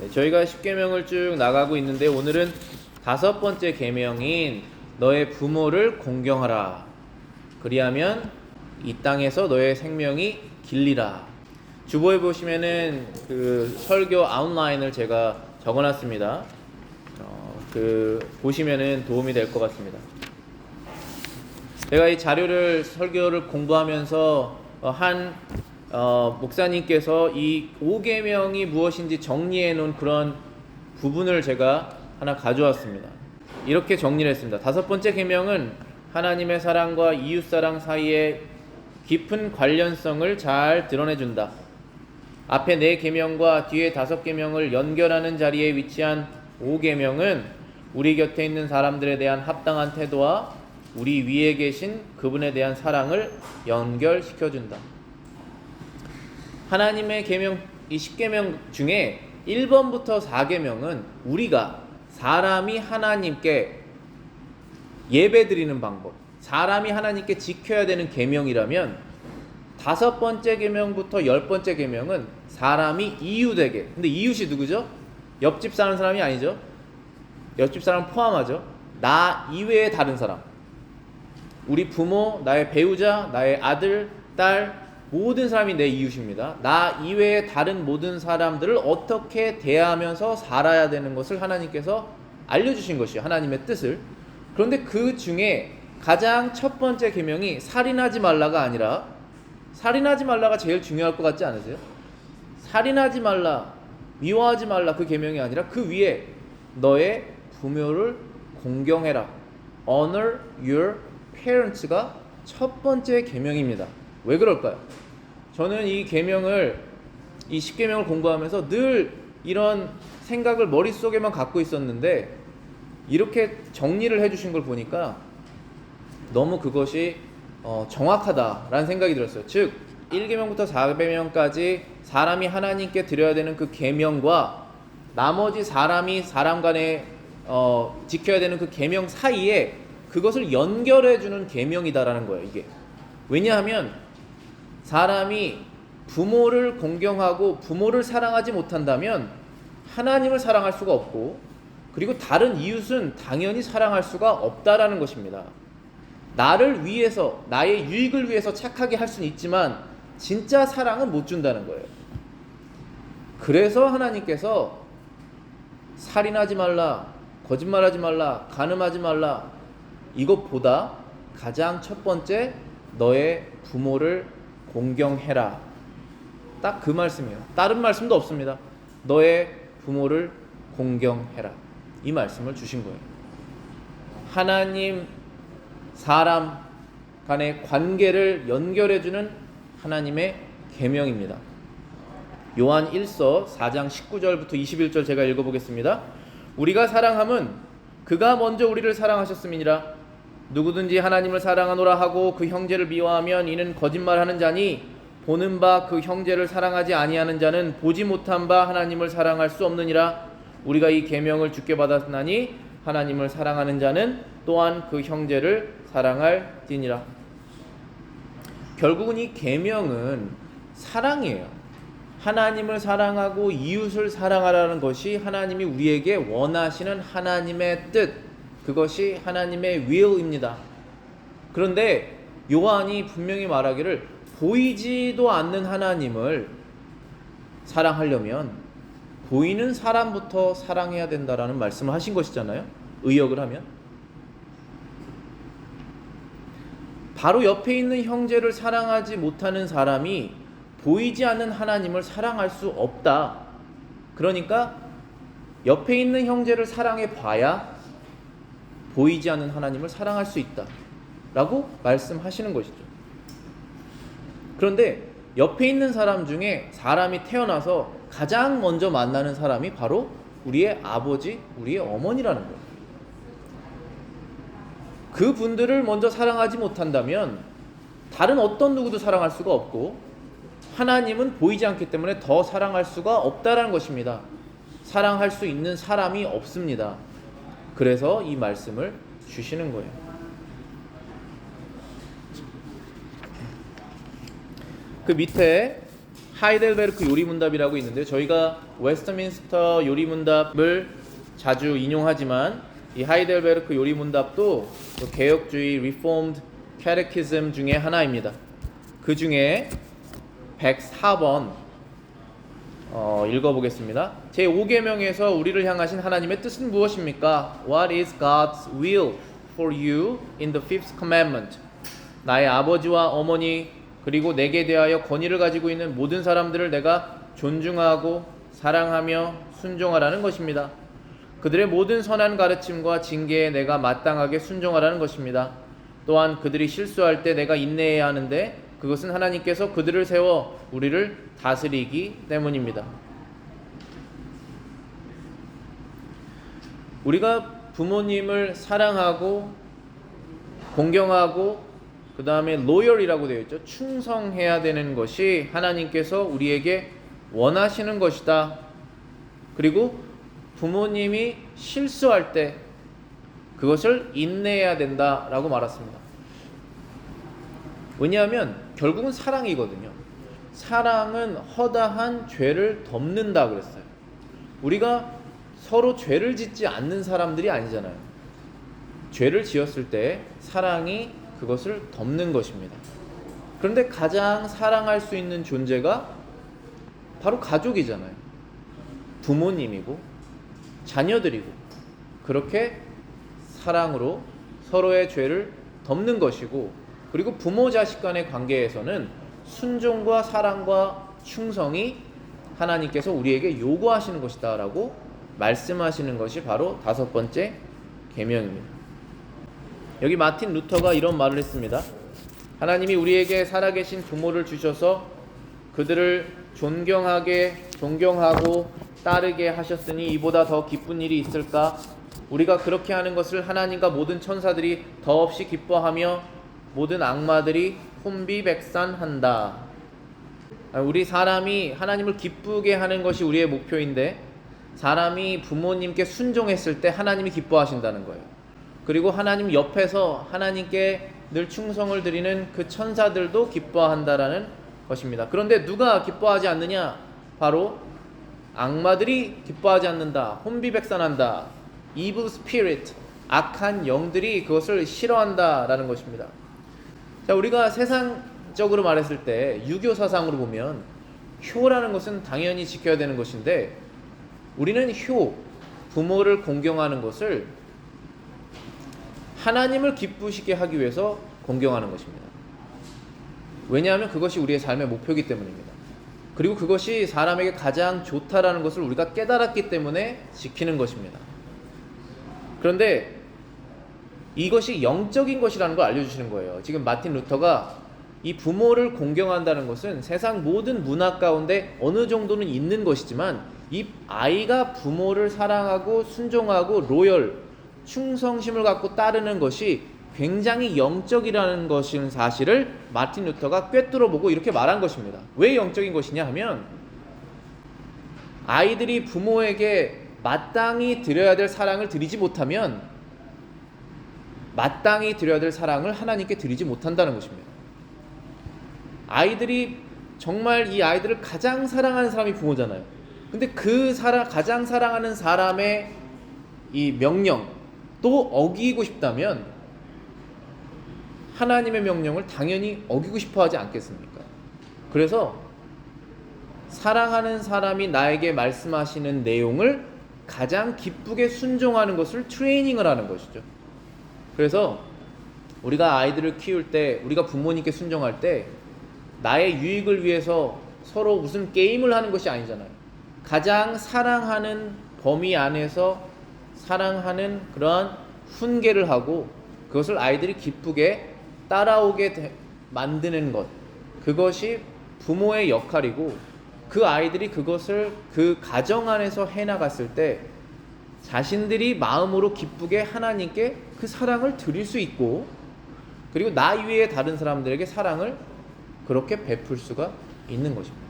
네, 저희가 10계명을 쭉 나가고 있는데 오늘은 5번째 계명인 너의 부모를 공경하라. 그리하면 이 땅에서 너의 생명이 길리라. 주보에 보시면은 그 설교 아웃라인을 제가 적어놨습니다. 보시면은 도움이 될 것 같습니다. 제가 이 자료를 설교를 공부하면서 목사님께서 이 5계명이 무엇인지 정리해 놓은 그런 부분을 제가 하나 가져왔습니다. 이렇게 정리를 했습니다. 5번째 계명은 하나님의 사랑과 이웃사랑 사이에 깊은 관련성을 잘 드러내준다. 앞에 4계명과 뒤에 5계명을 연결하는 자리에 위치한 5계명은 우리 곁에 있는 사람들에 대한 합당한 태도와 우리 위에 계신 그분에 대한 사랑을 연결시켜준다. 하나님의 계명, 이 10계명 중에 1번부터 4계명은 우리가 사람이 하나님께 예배드리는 방법, 사람이 하나님께 지켜야 되는 계명이라면 5번째 계명부터 10번째 계명은 사람이 이웃에게, 근데 이웃이 누구죠? 옆집 사는 사람이 아니죠. 옆집 사람 포함하죠. 나 이외의 다른 사람, 우리 부모, 나의 배우자, 나의 아들, 딸, 모든 사람이 내 이웃입니다. 나 이외의 다른 모든 사람들을 어떻게 대하면서 살아야 되는 것을 하나님께서 알려주신 것이에요. 하나님의 뜻을. 그런데 그 중에 가장 첫 번째 계명이 살인하지 말라가 아니라, 살인하지 말라가 제일 중요할 것 같지 않으세요? 살인하지 말라, 미워하지 말라, 그 계명이 아니라 그 위에 너의 부모를 공경해라, honor your parents가 첫 번째 계명입니다. 왜 그럴까요? 저는 이 계명을, 이 10계명을 공부하면서 늘 이런 생각을 머릿속에만 갖고 있었는데 이렇게 정리를 해주신 걸 보니까 너무 그것이 정확하다라는 생각이 들었어요. 즉 1계명부터 4계명까지 사람이 하나님께 드려야 되는 그 계명과 나머지 사람이 사람 간에 지켜야 되는 그 계명 사이에 그것을 연결해주는 계명이다라는 거예요. 이게 왜냐하면 사람이 부모를 공경하고 부모를 사랑하지 못한다면 하나님을 사랑할 수가 없고, 그리고 다른 이웃은 당연히 사랑할 수가 없다라는 것입니다. 나를 위해서, 나의 유익을 위해서 착하게 할 수는 있지만 진짜 사랑은 못 준다는 거예요. 그래서 하나님께서 살인하지 말라, 거짓말하지 말라, 간음하지 말라, 이것보다 가장 첫 번째 너의 부모를 공경해라, 딱 그 말씀이에요. 다른 말씀도 없습니다. 너의 부모를 공경해라, 이 말씀을 주신 거예요. 하나님 사람 간의 관계를 연결해주는 하나님의 계명입니다. 요한 1서 4장 19절부터 21절 제가 읽어보겠습니다. 우리가 사랑함은 그가 먼저 우리를 사랑하셨음이니라. 누구든지 하나님을 사랑하노라 하고 그 형제를 미워하면 이는 거짓말하는 자니 보는 바 그 형제를 사랑하지 아니하는 자는 보지 못한 바 하나님을 사랑할 수 없느니라. 우리가 이 계명을 주께 받았나니 하나님을 사랑하는 자는 또한 그 형제를 사랑할지니라. 결국은 이 계명은 사랑이에요. 하나님을 사랑하고 이웃을 사랑하라는 것이 하나님이 우리에게 원하시는 하나님의 뜻, 그것이 하나님의 will입니다. 그런데 요한이 분명히 말하기를 보이지도 않는 하나님을 사랑하려면 보이는 사람부터 사랑해야 된다라는 말씀을 하신 것이잖아요. 의역을 하면 바로 옆에 있는 형제를 사랑하지 못하는 사람이 보이지 않는 하나님을 사랑할 수 없다. 그러니까 옆에 있는 형제를 사랑해 봐야 보이지 않는 하나님을 사랑할 수 있다 라고 말씀하시는 것이죠. 그런데 옆에 있는 사람 중에 사람이 태어나서 가장 먼저 만나는 사람이 바로 우리의 아버지, 우리의 어머니라는 거예요. 그 분들을 먼저 사랑하지 못한다면 다른 어떤 누구도 사랑할 수가 없고, 하나님은 보이지 않기 때문에 더 사랑할 수가 없다라는 것입니다. 사랑할 수 있는 사람이 없습니다. 그래서 이 말씀을 주시는 거예요. 그 밑에 하이델베르크 요리문답이라고 있는데 저희가 웨스트민스터 요리문답을 자주 인용하지만 이 하이델베르크 요리문답도 개혁주의 Reformed Catechism 중에 하나입니다. 그 중에 104번 읽어보겠습니다. 제5계명에서 우리를 향하신 하나님의 뜻은 무엇입니까? What is God's will for you in the fifth commandment? 나의 아버지와 어머니 그리고 내게 대하여 권위를 가지고 있는 모든 사람들을 내가 존중하고 사랑하며 순종하라는 것입니다. 그들의 모든 선한 가르침과 징계에 내가 마땅하게 순종하라는 것입니다. 또한 그들이 실수할 때 내가 인내해야 하는데 그것은 하나님께서 그들을 세워 우리를 다스리기 때문입니다. 우리가 부모님을 사랑하고 공경하고 그 다음에 loyal이라고 되어 있죠. 충성해야 되는 것이 하나님께서 우리에게 원하시는 것이다. 그리고 부모님이 실수할 때 그것을 인내해야 된다라고 말했습니다. 왜냐하면 결국은 사랑이거든요. 사랑은 허다한 죄를 덮는다 그랬어요. 우리가 서로 죄를 짓지 않는 사람들이 아니잖아요. 죄를 지었을 때 사랑이 그것을 덮는 것입니다. 그런데 가장 사랑할 수 있는 존재가 바로 가족이잖아요. 부모님이고 자녀들이고 그렇게 사랑으로 서로의 죄를 덮는 것이고 그리고 부모 자식 간의 관계에서는 순종과 사랑과 충성이 하나님께서 우리에게 요구하시는 것이다 라고 말씀하시는 것이 바로 5번째 계명입니다. 여기 마틴 루터가 이런 말을 했습니다. 하나님이 우리에게 살아계신 부모를 주셔서 그들을 존경하고 따르게 하셨으니 이보다 더 기쁜 일이 있을까? 우리가 그렇게 하는 것을 하나님과 모든 천사들이 더없이 기뻐하며 모든 악마들이 혼비백산한다. 우리 사람이 하나님을 기쁘게 하는 것이 우리의 목표인데 사람이 부모님께 순종했을 때 하나님이 기뻐하신다는 거예요. 그리고 하나님 옆에서 하나님께 늘 충성을 드리는 그 천사들도 기뻐한다라는 것입니다. 그런데 누가 기뻐하지 않느냐? 바로 악마들이 기뻐하지 않는다. 혼비백산한다. Evil spirit, 악한 영들이 그것을 싫어한다라는 것입니다. 자, 우리가 세상적으로 말했을 때 유교 사상으로 보면 효라는 것은 당연히 지켜야 되는 것인데 우리는 부모를 공경하는 것을 하나님을 기쁘시게 하기 위해서 공경하는 것입니다. 왜냐하면 그것이 우리의 삶의 목표이기 때문입니다. 그리고 그것이 사람에게 가장 좋다라는 것을 우리가 깨달았기 때문에 지키는 것입니다. 그런데 이것이 영적인 것이라는 걸 알려주시는 거예요. 지금 마틴 루터가 이 부모를 공경한다는 것은 세상 모든 문화 가운데 어느 정도는 있는 것이지만 이 아이가 부모를 사랑하고 순종하고 로열, 충성심을 갖고 따르는 것이 굉장히 영적이라는 것인 사실을 마틴 루터가 꿰뚫어보고 이렇게 말한 것입니다. 왜 영적인 것이냐 하면 아이들이 부모에게 마땅히 드려야 될 사랑을 드리지 못하면 마땅히 드려야 될 사랑을 하나님께 드리지 못한다는 것입니다. 아이들이 정말 이 아이들을 가장 사랑하는 사람이 부모잖아요. 근데 그 가장 사랑하는 사람의 이 명령 또 어기고 싶다면 하나님의 명령을 당연히 어기고 싶어 하지 않겠습니까? 그래서 사랑하는 사람이 나에게 말씀하시는 내용을 가장 기쁘게 순종하는 것을 트레이닝을 하는 것이죠. 그래서 우리가 아이들을 키울 때 우리가 부모님께 순종할 때 나의 유익을 위해서 서로 무슨 게임을 하는 것이 아니잖아요. 가장 사랑하는 범위 안에서 사랑하는 그러한 훈계를 하고 그것을 아이들이 기쁘게 따라오게 만드는 것, 그것이 부모의 역할이고 그 아이들이 그것을 그 가정 안에서 해나갔을 때 자신들이 마음으로 기쁘게 하나님께 그 사랑을 드릴 수 있고 그리고 나 위에 다른 사람들에게 사랑을 그렇게 베풀 수가 있는 것입니다.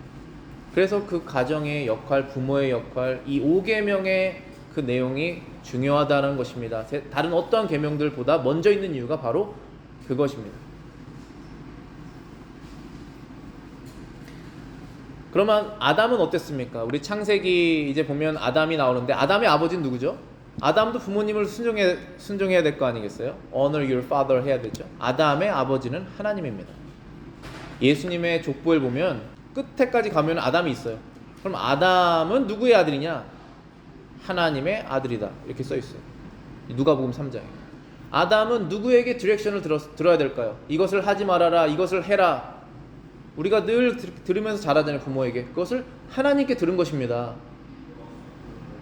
그래서 그 가정의 역할, 부모의 역할, 이 5계명의 그 내용이 중요하다는 것입니다. 다른 어떠한 계명들보다 먼저 있는 이유가 바로 그것입니다. 그러면 아담은 어땠습니까? 우리 창세기 이제 보면 아담이 나오는데 아담의 아버지는 누구죠? 아담도 부모님을 순종해야 될 거 아니겠어요? Honor your father 해야 되죠. 아담의 아버지는 하나님입니다. 예수님의 족보를 보면 끝에까지 가면 아담이 있어요. 그럼 아담은 누구의 아들이냐? 하나님의 아들이다. 이렇게 써 있어요. 누가복음 3장에. 아담은 누구에게 디렉션을 들어야 될까요? 이것을 하지 말아라. 이것을 해라. 우리가 늘 들으면서 자라잖아요. 부모에게. 그것을 하나님께 들은 것입니다.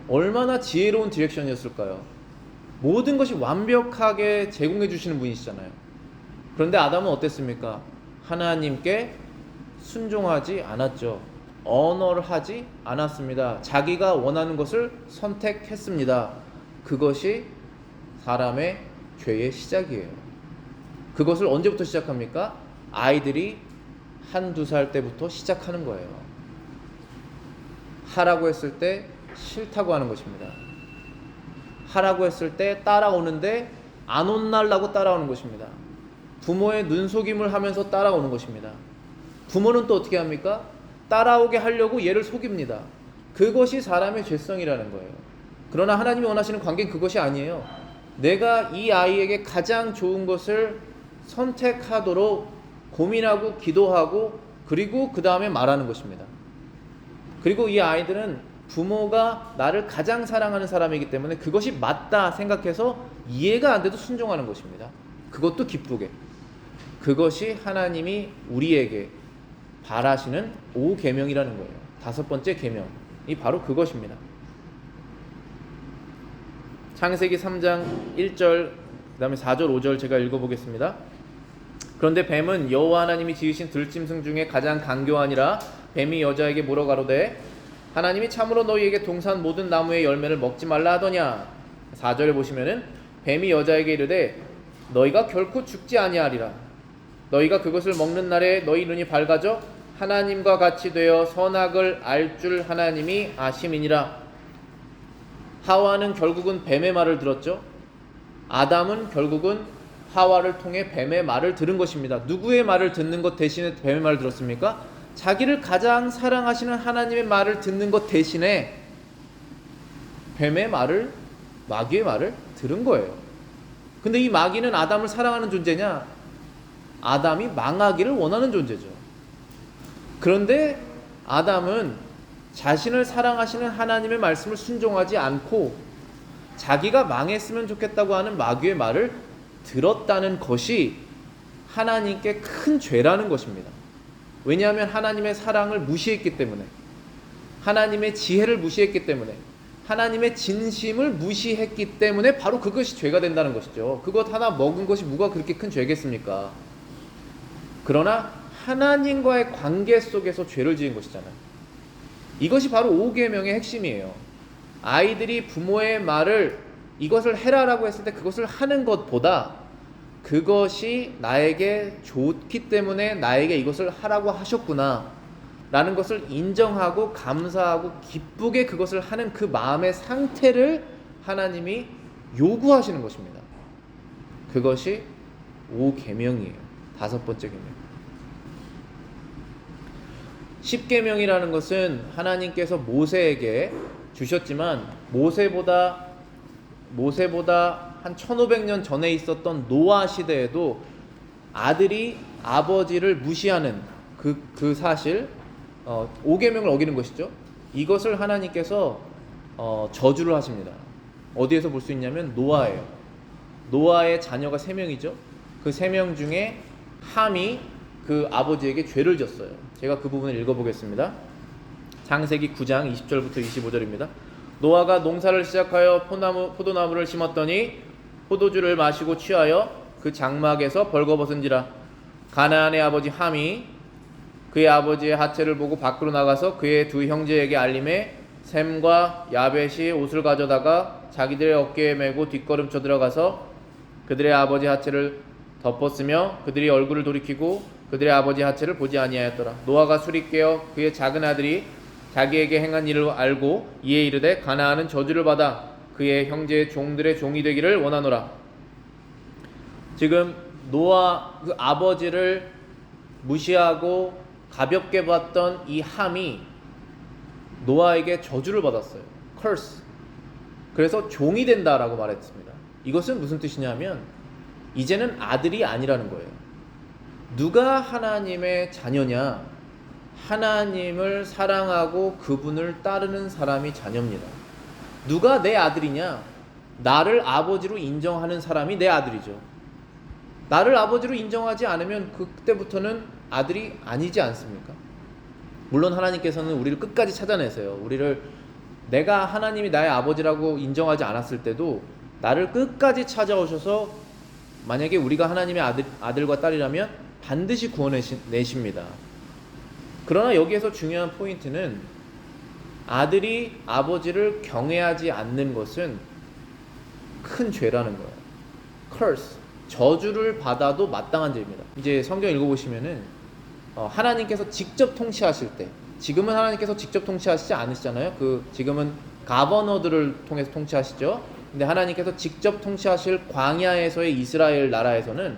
얼마나 지혜로운 디렉션이었을까요? 모든 것이 완벽하게 제공해 주시는 분이시잖아요. 그런데 아담은 어땠습니까? 하나님께 순종하지 않았죠. 언어를 하지 않았습니다. 자기가 원하는 것을 선택했습니다. 그것이 사람의 죄의 시작이에요. 그것을 언제부터 시작합니까? 아이들이 한두 살 때부터 시작하는 거예요. 하라고 했을 때 싫다고 하는 것입니다. 하라고 했을 때 따라오는데 안 혼날라고 따라오는 것입니다. 부모의 눈속임을 하면서 따라오는 것입니다. 부모는 또 어떻게 합니까? 따라오게 하려고 얘를 속입니다. 그것이 사람의 죄성이라는 거예요. 그러나 하나님이 원하시는 관계는 그것이 아니에요. 내가 이 아이에게 가장 좋은 것을 선택하도록 고민하고 기도하고 그리고 그 다음에 말하는 것입니다. 그리고 이 아이들은 부모가 나를 가장 사랑하는 사람이기 때문에 그것이 맞다 생각해서 이해가 안 돼도 순종하는 것입니다. 그것도 기쁘게. 그것이 하나님이 우리에게 바라시는 5계명이라는 거예요. 5번째 계명이 바로 그것입니다. 창세기 3장 1절 그 다음에 4절 5절 제가 읽어보겠습니다. 그런데 뱀은 여호와 하나님이 지으신 들짐승 중에 가장 간교하니라. 뱀이 여자에게 물어 가로되 하나님이 참으로 너희에게 동산 모든 나무의 열매를 먹지 말라 하더냐. 4절에 보시면은 뱀이 여자에게 이르되 너희가 결코 죽지 아니하리라. 너희가 그것을 먹는 날에 너희 눈이 밝아져 하나님과 같이 되어 선악을 알 줄 하나님이 아심이니라. 하와는 결국은 뱀의 말을 들었죠. 아담은 결국은 하와를 통해 뱀의 말을 들은 것입니다. 누구의 말을 듣는 것 대신에 뱀의 말을 들었습니까? 자기를 가장 사랑하시는 하나님의 말을 듣는 것 대신에 뱀의 말을, 마귀의 말을 들은 거예요. 근데 이 마귀는 아담을 사랑하는 존재냐? 아담이 망하기를 원하는 존재죠. 그런데 아담은 자신을 사랑하시는 하나님의 말씀을 순종하지 않고 자기가 망했으면 좋겠다고 하는 마귀의 말을 들었다는 것이 하나님께 큰 죄라는 것입니다. 왜냐하면 하나님의 사랑을 무시했기 때문에, 하나님의 지혜를 무시했기 때문에, 하나님의 진심을 무시했기 때문에 바로 그것이 죄가 된다는 것이죠. 그것 하나 먹은 것이 뭐가 그렇게 큰 죄겠습니까? 그러나 하나님과의 관계 속에서 죄를 지은 것이잖아요. 이것이 바로 5계명의 핵심이에요. 아이들이 부모의 말을 이것을 해라라고 했을 때 그것을 하는 것보다 그것이 나에게 좋기 때문에 나에게 이것을 하라고 하셨구나 라는 것을 인정하고 감사하고 기쁘게 그것을 하는 그 마음의 상태를 하나님이 요구하시는 것입니다. 그것이 5계명이에요. 5번째 계명. 10계명이라는 것은 하나님께서 모세에게 주셨지만 모세보다 한 1500년 전에 있었던 노아 시대에도 아들이 아버지를 무시하는 그 사실, 5계명을 어기는 것이죠. 이것을 하나님께서 저주를 하십니다. 어디에서 볼 수 있냐면 노아예요. 노아의 자녀가 3명이죠. 그 3명 중에 함이 그 아버지에게 죄를 졌어요. 제가 그 부분을 읽어보겠습니다. 창세기 9장 20절부터 25절입니다. 노아가 농사를 시작하여 포도나무를 심었더니 포도주를 마시고 취하여 그 장막에서 벌거벗은지라. 가나안의 아버지 함이 그의 아버지의 하체를 보고 밖으로 나가서 그의 두 형제에게 알림해 셈과 야벳이 옷을 가져다가 자기들의 어깨에 메고 뒷걸음쳐 들어가서 그들의 아버지 하체를 덮었으며 그들이 얼굴을 돌이키고 그들의 아버지 하체를 보지 아니하였더라. 노아가 술이 깨어 그의 작은 아들이 자기에게 행한 일을 알고 이에 이르되 가나안은 저주를 받아 그의 형제의 종들의 종이 되기를 원하노라. 지금 노아 그 아버지를 무시하고 가볍게 봤던 이 함이 노아에게 저주를 받았어요. curse. 그래서 종이 된다라고 말했습니다. 이것은 무슨 뜻이냐면 이제는 아들이 아니라는 거예요. 누가 하나님의 자녀냐? 하나님을 사랑하고 그분을 따르는 사람이 자녀입니다. 누가 내 아들이냐? 나를 아버지로 인정하는 사람이 내 아들이죠. 나를 아버지로 인정하지 않으면 그때부터는 아들이 아니지 않습니까? 물론 하나님께서는 우리를 끝까지 찾아내세요. 내가 하나님이 나의 아버지라고 인정하지 않았을 때도 나를 끝까지 찾아오셔서 만약에 우리가 하나님의 아들과 딸이라면 반드시 구원내십니다. 그러나 여기에서 중요한 포인트는 아들이 아버지를 경외하지 않는 것은 큰 죄라는 거예요. curse, 저주를 받아도 마땅한 죄입니다. 이제 성경 읽어보시면은 하나님께서 직접 통치하실 때, 지금은 하나님께서 직접 통치하시지 않으시잖아요. 지금은 가버너들을 통해서 통치하시죠. 근데 하나님께서 직접 통치하실 광야에서의 이스라엘 나라에서는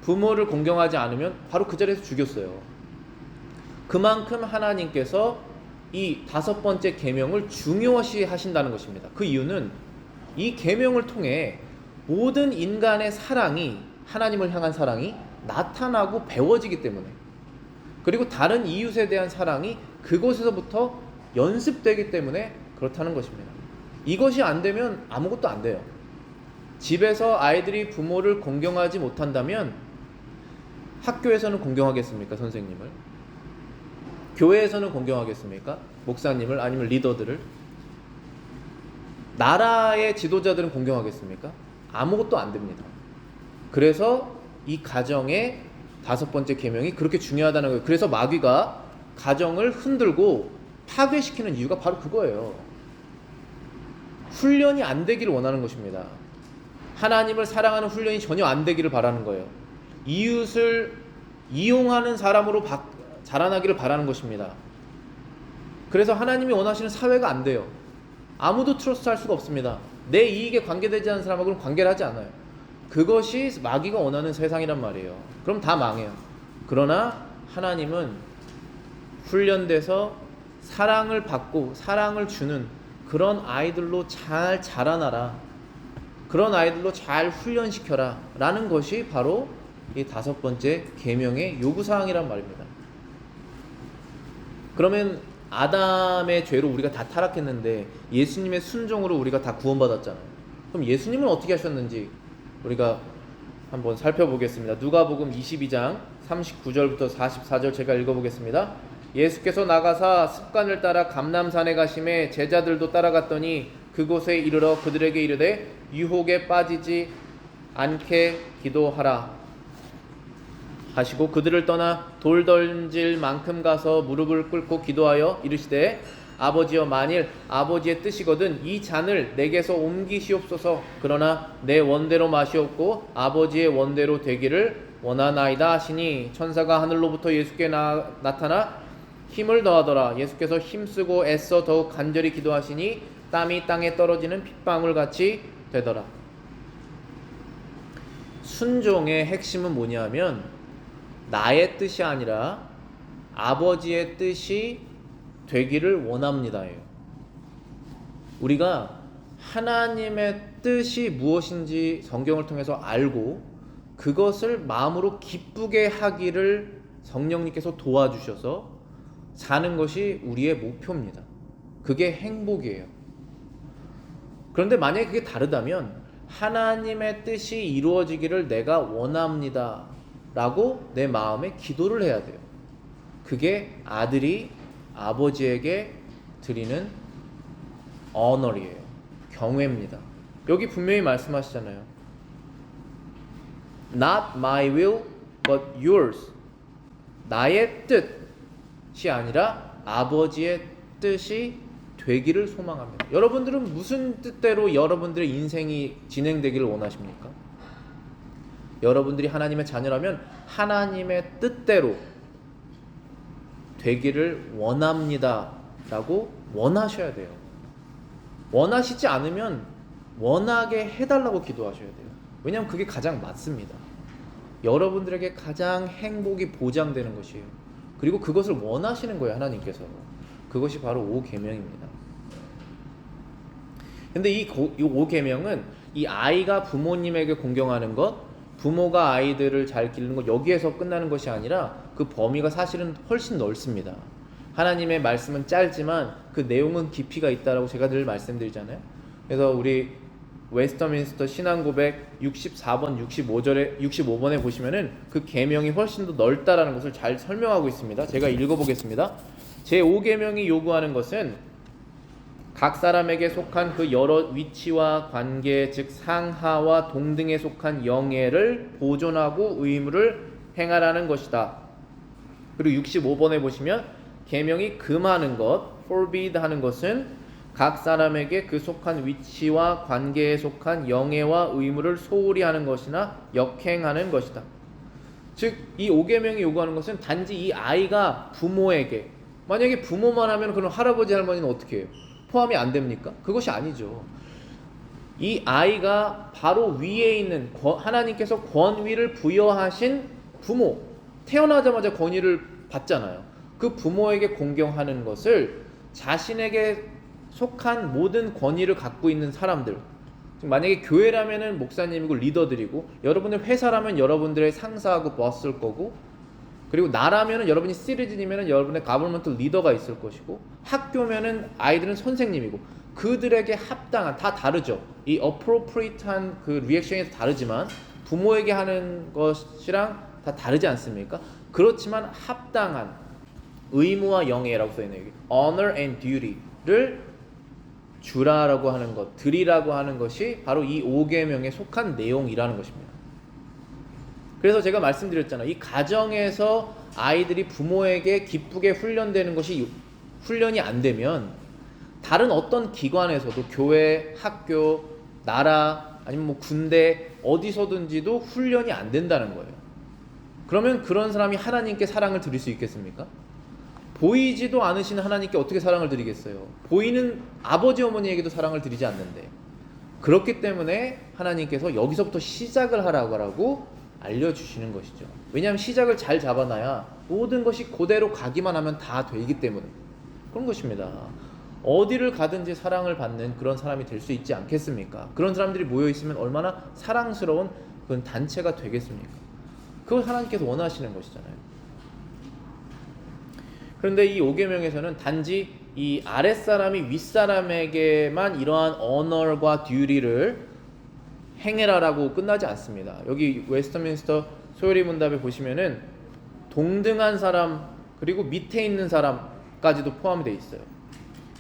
부모를 공경하지 않으면 바로 그 자리에서 죽였어요. 그만큼 하나님께서 이 5번째 계명을 중요시 하신다는 것입니다. 그 이유는 이 계명을 통해 모든 인간의 사랑이, 하나님을 향한 사랑이 나타나고 배워지기 때문에, 그리고 다른 이웃에 대한 사랑이 그곳에서부터 연습되기 때문에 그렇다는 것입니다. 이것이 안 되면 아무것도 안 돼요. 집에서 아이들이 부모를 공경하지 못한다면 학교에서는 공경하겠습니까? 선생님을? 교회에서는 공경하겠습니까? 목사님을? 아니면 리더들을? 나라의 지도자들은 공경하겠습니까? 아무것도 안 됩니다. 그래서 이 가정의 5번째 계명이 그렇게 중요하다는 거예요. 그래서 마귀가 가정을 흔들고 파괴시키는 이유가 바로 그거예요. 훈련이 안 되기를 원하는 것입니다. 하나님을 사랑하는 훈련이 전혀 안 되기를 바라는 거예요. 이웃을 이용하는 사람으로 자라나기를 바라는 것입니다. 그래서 하나님이 원하시는 사회가 안 돼요. 아무도 트러스트 할 수가 없습니다. 내 이익에 관계되지 않는 사람하고는 관계를 하지 않아요. 그것이 마귀가 원하는 세상이란 말이에요. 그럼 다 망해요. 그러나 하나님은 훈련돼서 사랑을 받고 사랑을 주는 그런 아이들로 잘 자라나라, 그런 아이들로 잘 훈련시켜라 라는 것이 바로 이 5번째 계명의 요구사항이란 말입니다. 그러면 아담의 죄로 우리가 다 타락했는데 예수님의 순종으로 우리가 다 구원받았잖아요. 그럼 예수님은 어떻게 하셨는지 우리가 한번 살펴보겠습니다. 누가복음 22장 39절부터 44절 제가 읽어보겠습니다. 예수께서 나가사 습관을 따라 감람산에 가심에 제자들도 따라갔더니 그곳에 이르러 그들에게 이르되 유혹에 빠지지 않게 기도하라 하시고 그들을 떠나 돌 던질 만큼 가서 무릎을 꿇고 기도하여 이르시되 아버지여 만일 아버지의 뜻이거든 이 잔을 내게서 옮기시옵소서. 그러나 내 원대로 마시옵고 아버지의 원대로 되기를 원하나이다 하시니 천사가 하늘로부터 예수께 나타나 힘을 더하더라. 예수께서 힘쓰고 애써 더욱 간절히 기도하시니 땀이 땅에 떨어지는 핏방울 같이 되더라. 순종의 핵심은 뭐냐면 나의 뜻이 아니라 아버지의 뜻이 되기를 원합니다예요. 우리가 하나님의 뜻이 무엇인지 성경을 통해서 알고 그것을 마음으로 기쁘게 하기를 성령님께서 도와주셔서 사는 것이 우리의 목표입니다. 그게 행복이에요. 그런데 만약에 그게 다르다면 하나님의 뜻이 이루어지기를 내가 원합니다 라고 내 마음에 기도를 해야 돼요. 그게 아들이 아버지에게 드리는 honor이에요. 경외입니다. 여기 분명히 말씀하시잖아요. Not my will, but yours. 나의 뜻이 아니라 아버지의 뜻이 되기를 소망합니다. 여러분들은 무슨 뜻대로 여러분들의 인생이 진행되기를 원하십니까? 여러분들이 하나님의 자녀라면 하나님의 뜻대로 되기를 원합니다 라고 원하셔야 돼요. 원하시지 않으면 원하게 해달라고 기도하셔야 돼요. 왜냐하면 그게 가장 맞습니다. 여러분들에게 가장 행복이 보장되는 것이에요. 그리고 그것을 원하시는 거예요, 하나님께서. 그것이 바로 5계명입니다. 근데 이 5계명은 이 아이가 부모님에게 공경하는 것, 부모가 아이들을 잘 기르는 것, 여기에서 끝나는 것이 아니라 그 범위가 사실은 훨씬 넓습니다. 하나님의 말씀은 짧지만 그 내용은 깊이가 있다라고 제가 늘 말씀드리잖아요. 그래서 우리 웨스터민스터 신앙고백 64번, 65번에 보시면은 그 계명이 훨씬 더 넓다라는 것을 잘 설명하고 있습니다. 제가 읽어보겠습니다. 제5계명이 요구하는 것은 각 사람에게 속한 그 여러 위치와 관계, 즉 상하와 동등에 속한 영예를 보존하고 의무를 행하라는 것이다. 그리고 65번에 보시면 계명이 금하는 것, forbid 하는 것은 각 사람에게 그 속한 위치와 관계에 속한 영예와 의무를 소홀히 하는 것이나 역행하는 것이다. 즉 이 5계명이 요구하는 것은 단지 이 아이가 부모에게, 만약에 부모만 하면 그럼 할아버지 할머니는 어떻게 해요? 포함이 안 됩니까? 그것이 아니죠. 이 아이가 바로 위에 있는 하나님께서 권위를 부여하신 부모, 태어나자마자 권위를 받잖아요. 그 부모에게 공경하는 것을 자신에게 속한 모든 권위를 갖고 있는 사람들, 만약에 교회라면은 목사님이고 리더들이고, 여러분의 회사라면 여러분들의 상사하고 버스일 거고, 그리고 나라면은 여러분이 시리즌이면은 여러분의 가버먼트 리더가 있을 것이고, 학교면은 아이들은 선생님이고, 그들에게 합당한, 다 다르죠. 이 appropriate한 그 리액션이 다르지만 부모에게 하는 것이랑 다 다르지 않습니까? 그렇지만 합당한 의무와 영예라고 써있네요. honor and duty를 주라라고 하는 것, 드리라고 하는 것이 바로 이 5계명에 속한 내용이라는 것입니다. 그래서 제가 말씀드렸잖아요. 이 가정에서 아이들이 부모에게 기쁘게 훈련되는 것이 훈련이 안 되면 다른 어떤 기관에서도 교회, 학교, 나라, 아니면 뭐 군대 어디서든지도 훈련이 안 된다는 거예요. 그러면 그런 사람이 하나님께 사랑을 드릴 수 있겠습니까? 보이지도 않으신 하나님께 어떻게 사랑을 드리겠어요? 보이는 아버지 어머니에게도 사랑을 드리지 않는데. 그렇기 때문에 하나님께서 여기서부터 시작을 하라고 알려주시는 것이죠. 왜냐하면 시작을 잘 잡아놔야 모든 것이 그대로 가기만 하면 다 되기 때문에 그런 것입니다. 어디를 가든지 사랑을 받는 그런 사람이 될 수 있지 않겠습니까? 그런 사람들이 모여있으면 얼마나 사랑스러운 그런 단체가 되겠습니까? 그걸 하나님께서 원하시는 것이잖아요. 그런데 이 5계명에서는 단지 이 아랫사람이 윗사람에게만 이러한 언어과 듀티를 행해라라고 끝나지 않습니다. 여기 웨스터민스터 소요리 문답에 보시면은 동등한 사람 그리고 밑에 있는 사람까지도 포함되어 있어요.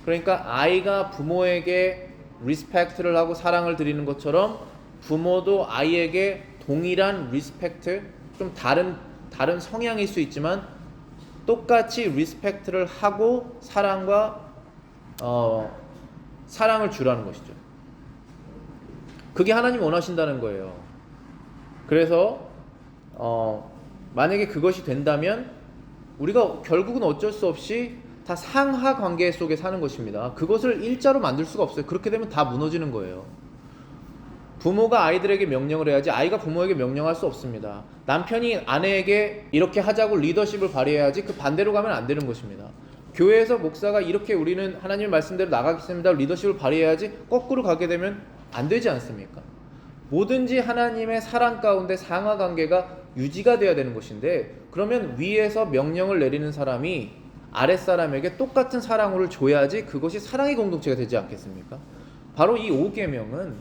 그러니까 아이가 부모에게 리스펙트를 하고 사랑을 드리는 것처럼 부모도 아이에게 동일한 리스펙트, 좀 다른 성향일 수 있지만 똑같이 리스펙트를 하고 사랑을 주라는 것이죠. 그게 하나님 원하신다는 거예요. 그래서 만약에 그것이 된다면 우리가 결국은 어쩔 수 없이 다 상하 관계 속에 사는 것입니다. 그것을 일자로 만들 수가 없어요. 그렇게 되면 다 무너지는 거예요. 부모가 아이들에게 명령을 해야지 아이가 부모에게 명령할 수 없습니다. 남편이 아내에게 이렇게 하자고 리더십을 발휘해야지 그 반대로 가면 안 되는 것입니다. 교회에서 목사가 이렇게 우리는 하나님의 말씀대로 나가겠습니다 리더십을 발휘해야지 거꾸로 가게 되면 안 되지 않습니까? 뭐든지 하나님의 사랑 가운데 상하 관계가 유지가 돼야 되는 것인데, 그러면 위에서 명령을 내리는 사람이 아랫사람에게 똑같은 사랑을 줘야지 그것이 사랑의 공동체가 되지 않겠습니까? 바로 이 5계명은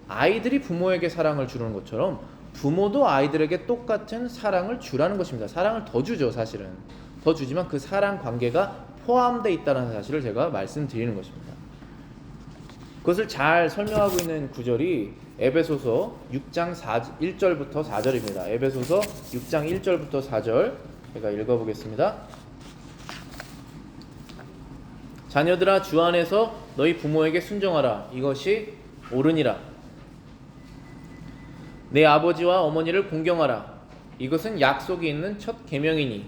아이들이 부모에게 사랑을 주는 것처럼 부모도 아이들에게 똑같은 사랑을 주라는 것입니다. 사랑을 더 주죠, 사실은. 더 주지만 그 사랑 관계가 포함되어 있다는 사실을 제가 말씀드리는 것입니다. 그것을 잘 설명하고 있는 구절이 에베소서 6장 1절부터 4절입니다. 에베소서 6장 1절부터 4절 제가 읽어보겠습니다. 자녀들아, 주 안에서 너희 부모에게 순종하라. 이것이 옳으니라. 내 아버지와 어머니를 공경하라. 이것은 약속이 있는 첫 계명이니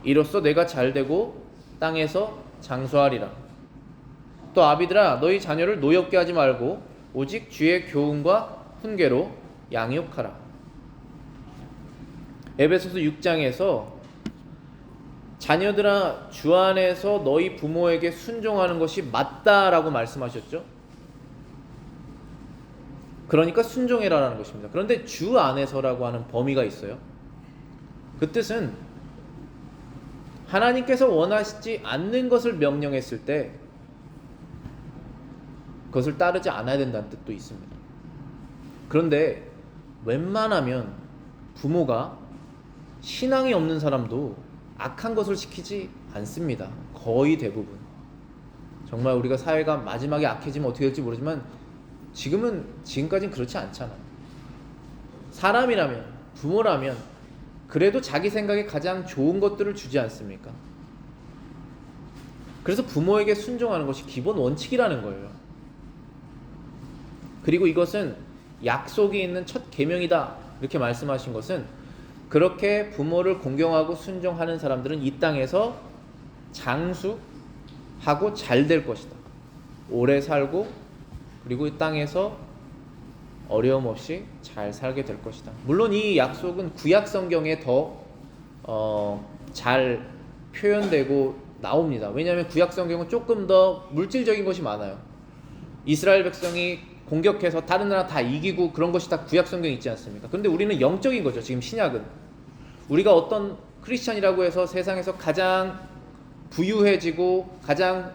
이로써 내가 잘되고 땅에서 장수하리라. 또 아비들아, 너희 자녀를 노엽게 하지 말고 오직 주의 교훈과 훈계로 양육하라. 에베소서 6장에서 자녀들아 주 안에서 너희 부모에게 순종하는 것이 맞다라고 말씀하셨죠. 그러니까 순종해라라는 것입니다. 그런데 주 안에서라고 하는 범위가 있어요. 그 뜻은 하나님께서 원하시지 않는 것을 명령했을 때 그것을 따르지 않아야 된다는 뜻도 있습니다. 그런데 웬만하면 부모가 신앙이 없는 사람도 악한 것을 시키지 않습니다. 거의 대부분. 정말 우리가 사회가 마지막에 악해지면 어떻게 될지 모르지만 지금까지는 그렇지 않잖아요. 사람이라면, 부모라면 그래도 자기 생각에 가장 좋은 것들을 주지 않습니까? 그래서 부모에게 순종하는 것이 기본 원칙이라는 거예요. 그리고 이것은 약속이 있는 첫 계명이다 이렇게 말씀하신 것은 그렇게 부모를 공경하고 순종하는 사람들은 이 땅에서 장수하고 잘 될 것이다. 오래 살고 그리고 이 땅에서 어려움 없이 잘 살게 될 것이다. 물론 이 약속은 구약 성경에 더 잘 표현되고 나옵니다. 왜냐하면 구약 성경은 조금 더 물질적인 것이 많아요. 이스라엘 백성이 공격해서 다른 나라 다 이기고 그런 것이 다 구약 성경에 있지 않습니까? 그런데 우리는 영적인 거죠. 지금 신약은 우리가 어떤 크리스찬이라고 해서 세상에서 가장 부유해지고 가장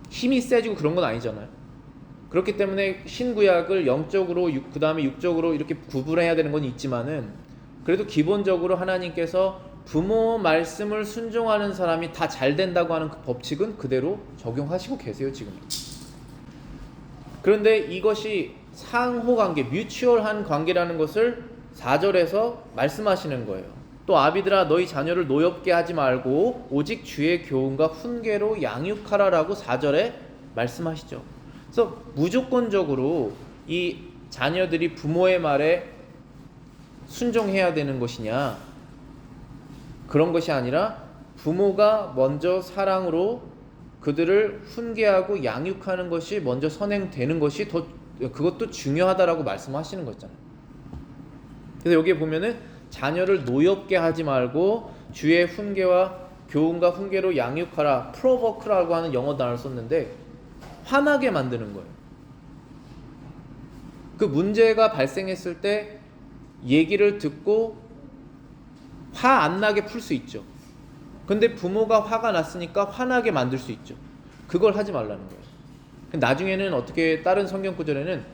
힘이 세지고 그런 건 아니잖아요. 그렇기 때문에 신구약을 영적으로 그 다음에 육적으로 이렇게 구분해야 되는 건 있지만은 그래도 기본적으로 하나님께서 부모 말씀을 순종하는 사람이 다 잘 된다고 하는 그 법칙은 그대로 적용하시고 계세요 지금도. 그런데 이것이 상호관계, 뮤추얼한 관계라는 것을 4절에서 말씀하시는 거예요. 또 아비들아 너희 자녀를 노엽게 하지 말고 오직 주의 교훈과 훈계로 양육하라라고 4절에 말씀하시죠. 그래서 무조건적으로 이 자녀들이 부모의 말에 순종해야 되는 것이냐, 그런 것이 아니라 부모가 먼저 사랑으로 그들을 훈계하고 양육하는 것이 먼저 선행되는 것이 더 그것도 중요하다라고 말씀하시는 거잖아요. 그래서 여기에 보면은 자녀를 노엽게 하지 말고 주의 훈계와 교훈과 훈계로 양육하라, 프로버크라고 하는 영어 단어를 썼는데 화나게 만드는 거예요. 그 문제가 발생했을 때 얘기를 듣고 화 안 나게 풀 수 있죠. 근데 부모가 화가 났으니까 화나게 만들 수 있죠. 그걸 하지 말라는 거예요. 나중에는 어떻게 다른 성경 구절에는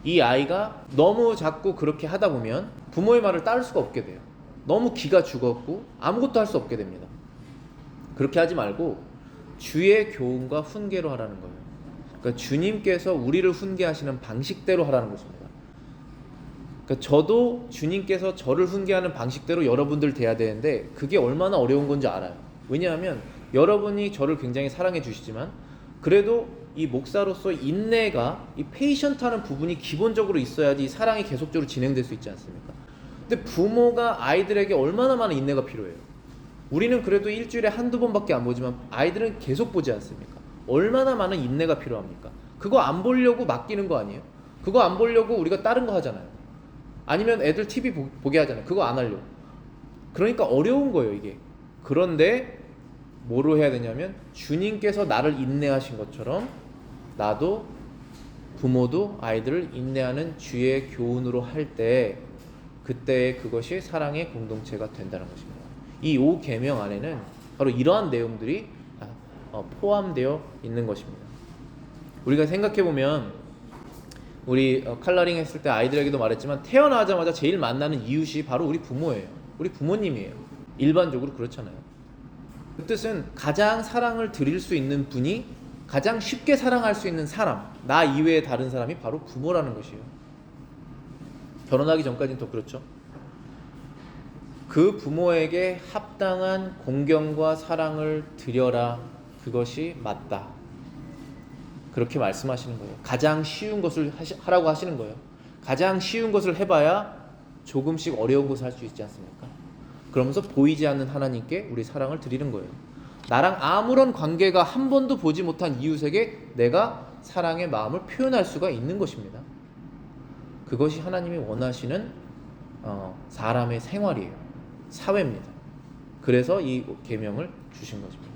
이 아이가 너무 자꾸 그렇게 하다 보면 부모의 말을 따를 수가 없게 돼요. 너무 기가 죽었고 아무것도 할 수 없게 됩니다. 그렇게 하지 말고 주의 교훈과 훈계로 하라는 거예요. 그러니까 주님께서 우리를 훈계하시는 방식대로 하라는 것입니다. 그러니까 저도 주님께서 저를 훈계하는 방식대로 여러분들 돼야 되는데 그게 얼마나 어려운 건지 알아요. 왜냐하면 여러분이 저를 굉장히 사랑해 주시지만 그래도 이 목사로서 인내가, 이 페이션트하는 부분이 기본적으로 있어야지 이 사랑이 계속적으로 진행될 수 있지 않습니까? 근데 부모가 아이들에게 얼마나 많은 인내가 필요해요. 우리는 그래도 일주일에 한두 번밖에 안 보지만 아이들은 계속 보지 않습니까? 얼마나 많은 인내가 필요합니까? 그거 안 보려고 맡기는 거 아니에요? 그거 안 보려고 우리가 다른 거 하잖아요. 아니면 애들 TV 보게 하잖아요. 그거 안 하려고. 그러니까 어려운 거예요 이게. 그런데 뭐로 해야 되냐면 주님께서 나를 인내하신 것처럼 나도 부모도 아이들을 인내하는 주의 교훈으로 할 때 그때 그것이 사랑의 공동체가 된다는 것입니다. 이 5계명 안에는 바로 이러한 내용들이 포함되어 있는 것입니다. 우리가 생각해보면 우리 칼라링 했을 때 아이들에게도 말했지만 태어나자마자 제일 만나는 이웃이 바로 우리 부모예요. 우리 부모님이에요. 일반적으로 그렇잖아요. 그 뜻은 가장 사랑을 드릴 수 있는 분이 가장 쉽게 사랑할 수 있는 사람, 나 이외의 다른 사람이 바로 부모라는 것이에요. 결혼하기 전까지는 더 그렇죠. 그 부모에게 합당한 공경과 사랑을 드려라. 그것이 맞다. 그렇게 말씀하시는 거예요. 가장 쉬운 것을 하라고 하시는 거예요. 가장 쉬운 것을 해봐야 조금씩 어려운 것을 할 수 있지 않습니까? 그러면서 보이지 않는 하나님께 우리 사랑을 드리는 거예요. 나랑 아무런 관계가 한 번도 보지 못한 이웃에게 내가 사랑의 마음을 표현할 수가 있는 것입니다. 그것이 하나님이 원하시는 사람의 생활이에요. 사회입니다. 그래서 이 계명을 주신 것입니다.